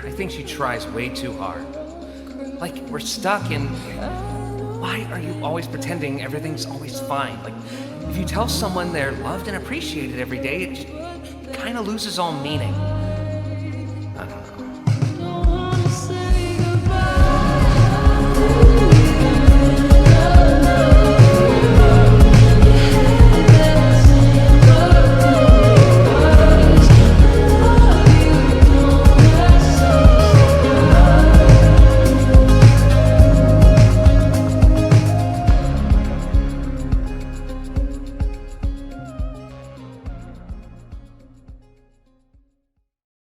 I think she tries way too hard. Like, we're stuck in... Why are you always pretending everything's always fine? Like, if you tell someone they're loved and appreciated every day, it kind of loses all meaning. I don't know.